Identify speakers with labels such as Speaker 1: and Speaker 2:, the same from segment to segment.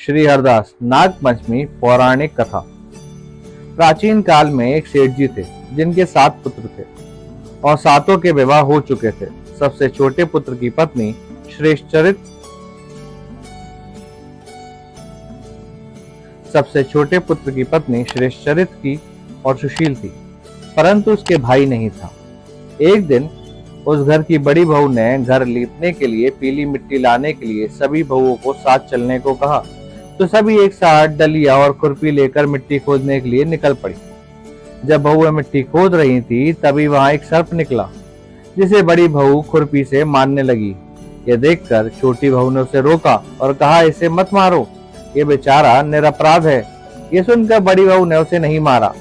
Speaker 1: श्री हरदास नाग पंचमी पौराणिक कथा। प्राचीन काल में एक सेठ जी थे जिनके 7 पुत्र थे और सातों के विवाह हो चुके थे। सबसे छोटे पुत्र की पत्नी श्रेष्ठचरित की और सुशील थी, परंतु उसके भाई नहीं था। एक दिन उस घर की बड़ी बहू ने घर लीपने के लिए पीली मिट्टी लाने के लिए सभी बहुओं को साथ चलने को कहा, तो सभी एक साथ डलिया और खुरपी लेकर मिट्टी खोदने के लिए निकल पड़ी। जब बहुएं मिट्टी खोद रही थी तभी वहां एक सर्प निकला, जिसे बड़ी बहू खुरपी से मारने लगी। यह देखकर छोटी बहू ने उसे रोका और कहा, इसे मत मारो, ये बेचारा निरपराध है। ये सुनकर बड़ी बहू ने उसे नहीं मारा।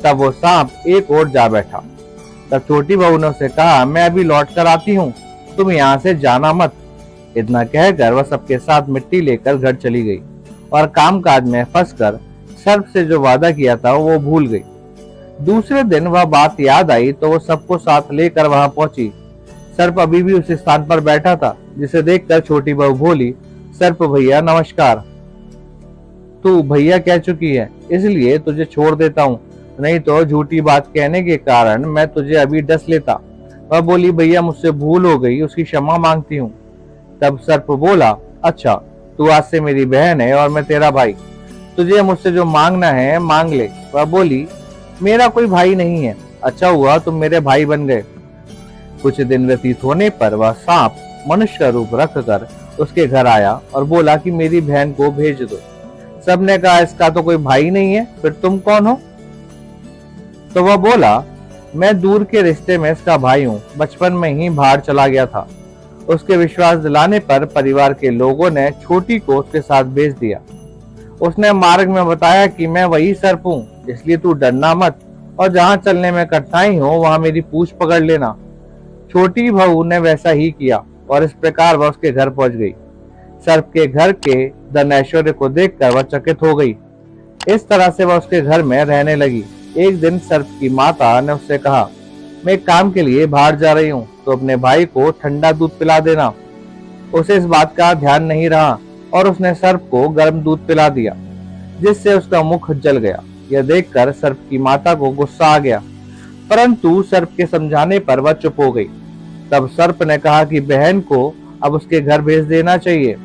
Speaker 1: तब वो सांप एक ओर जा बैठा। तब छोटी बहू ने उसे कहा, मैं अभी लौट कर आती हूँ, तुम यहाँ से जाना मत। इतना कहकर वह सबके साथ मिट्टी लेकर घर चली गई और कामकाज में फंसकर सर्प से जो वादा किया था वो भूल गई। दूसरे दिन वह बात याद आई तो वो सबको साथ लेकर वहां पहुंची। सर्प अभी भी उस स्थान पर बैठा था, जिसे देखकर छोटी बहू बोली, सर्प भैया नमस्कार। तू भैया कह चुकी है, इसलिए तुझे छोड़ देता हूँ, नहीं तो झूठी बात कहने के कारण मैं तुझे अभी डस लेता। वह बोली, भैया मुझसे भूल हो गई, उसकी क्षमा मांगती हूँ। तब सर्प बोला, अच्छा तू आज से मेरी बहन है और मैं तेरा भाई, तुझे मुझसे जो मांगना है मांग ले। वह बोली, मेरा कोई भाई नहीं है, अच्छा हुआ तुम मेरे भाई बन गए। कुछ दिन व्यतीत होने पर वह सांप मनुष्य का रूप रखकर उसके घर आया और बोला कि मेरी बहन को भेज दो। सबने कहा, इसका तो कोई भाई नहीं है, फिर तुम कौन हो? तो वह बोला, मैं दूर के रिश्ते में इसका भाई हूँ, बचपन में ही बाहर चला गया था। उसके विश्वास दिलाने पर परिवार के लोगों ने छोटी को उसके साथ भेज दिया। उसने मार्ग में बताया कि मैं वही सर्प हूँ, इसलिए तू डरना मत और जहाँ चलने में कठिनाई हो वहां मेरी पूंछ पकड़ लेना। छोटी बहू ने वैसा ही किया और इस प्रकार वह उसके घर पहुंच गई। सर्प के घर के धन ऐश्वर्य को देखकर वह चकित हो गई। इस तरह से वह उसके घर में रहने लगी। एक दिन सर्प की माता ने उससे कहा, मैं एक काम के लिए बाहर जा रही हूँ, तो अपने भाई को ठंडा दूध पिला देना। उसे इस बात का ध्यान नहीं रहा और उसने सर्प को गर्म दूध पिला दिया, जिससे उसका मुख जल गया। यह देखकर सर्प की माता को गुस्सा आ गया, परंतु सर्प के समझाने पर वह चुप हो गई। तब सर्प ने कहा कि बहन को अब उसके घर भेज देना चाहिए।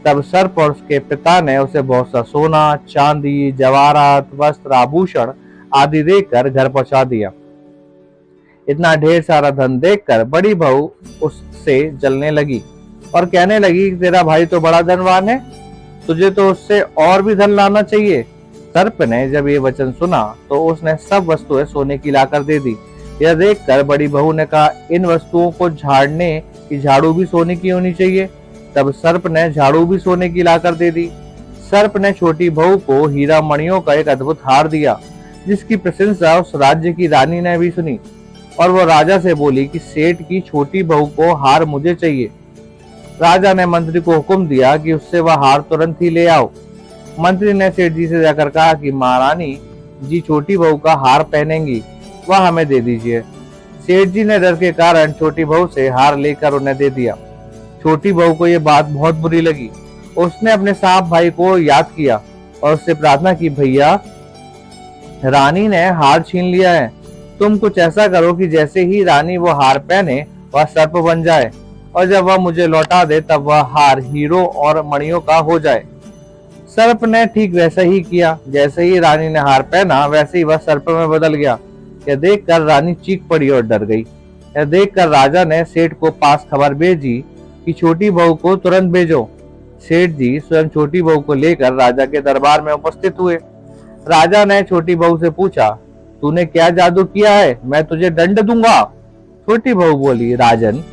Speaker 1: तब सर्प और उसके पिता ने उसे बहुत सा सोना, चांदी, जवाहरात, वस्त्र, आभूषण आदि देकर घर पहुंचा दिया। इतना ढेर सारा धन देखकर बड़ी बहू उससे जलने लगी और कहने लगी, तेरा भाई तो बड़ा धनवान है, तुझे तो उससे और भी धन लाना चाहिए। सर्प ने जब ये वचन सुना तो उसने सब वस्तुएं सोने की लाकर दे दी। यह देखकर बड़ी बहू ने कहा, इन वस्तुओं को झाड़ने की झाड़ू भी सोने की होनी चाहिए। तब सर्प ने झाड़ू भी सोने की लाकर दे दी। सर्प ने छोटी बहू को हीरा मणियों का एक अद्भुत हार दिया, जिसकी प्रशंसा उस राज्य की रानी ने भी सुनी और वो राजा से बोली कि सेठ की छोटी बहू को हार मुझे चाहिए। राजा ने मंत्री को हुक्म दिया कि उससे वह हार तुरंत ही ले आओ। मंत्री ने सेठ जी से जाकर कहा कि महारानी जी छोटी बहू का हार पहनेंगी, वह हमें दे दीजिए। सेठ जी ने डर के कारण छोटी बहू से हार लेकर उन्हें दे दिया। छोटी बहू को यह बात बहुत बुरी लगी। उसने अपने सांप भाई को याद किया और उससे प्रार्थना की, भैया रानी ने हार छीन लिया है, तुम कुछ ऐसा करो कि जैसे ही रानी वो हार पहने वह सर्प बन जाए और जब वह मुझे लौटा दे तब वह हार हीरो और मणियों का हो जाए। सर्प ने ठीक वैसा ही किया। जैसे ही रानी ने हार पहना वैसे ही वह सर्प में बदल गया। यह देखकर रानी चीख पड़ी और डर गई। यह देखकर राजा ने सेठ को पास खबर भेजी कि छोटी बहू को तुरंत भेजो। सेठ जी स्वयं छोटी बहू को लेकर राजा के दरबार में उपस्थित हुए। राजा ने छोटी बहू से पूछा, तूने क्या जादू किया है, मैं तुझे दंड दूंगा। छोटी बहू बोली, राजन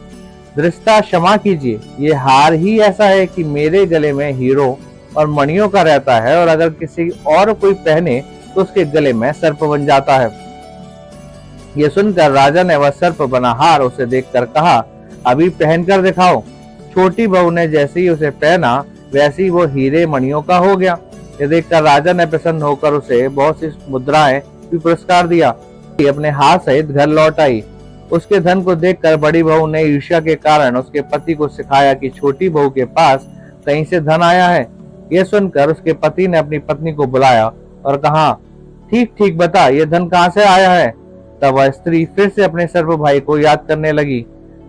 Speaker 1: दृष्टा क्षमा कीजिए, ये हार ही ऐसा है कि मेरे गले में हीरो और मणियों का रहता है और अगर किसी और कोई पहने तो उसके गले में सर्प बन जाता है। यह सुनकर राजा ने वह सर्प बना हार उसे देखकर कहा, अभी पहनकर दिखाओ। छोटी बहू ने जैसे ही उसे पहना वैसे ही वो हीरे मणियों का हो गया। यह देखकर राजा ने प्रसन्न होकर उसे बहुत सी मुद्राएं भी पुरस्कार दिया। अपने हाथ सहित घर लौट आई। उसके धन को देखकर बड़ी बहू ने ईर्ष्या के कारण उसके पति को सिखाया कि छोटी बहू के पास कहीं से धन आया है, यह सुनकर उसके पति ने अपनी पत्नी को बुलाया और कहा, ठीक ठीक बता, यह धन कहाँ से आया है। तब वह स्त्री फिर से अपने सर्प भाई को याद करने लगी।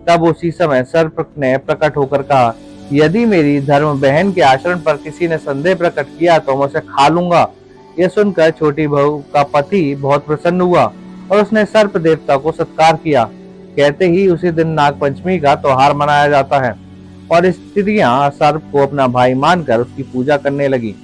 Speaker 1: तब उसी समय सर्प ने प्रकट होकर कहा, यदि मेरी धर्म बहन के आचरण पर किसी ने संदेह प्रकट किया तो मैं उसे खा लूंगा। यह सुनकर छोटी बहू का पति बहुत प्रसन्न हुआ और उसने सर्प देवता को सत्कार किया। कहते ही उसी दिन नाग पंचमी का त्योहार मनाया जाता है और स्त्रियां सर्प को अपना भाई मानकर उसकी पूजा करने लगी।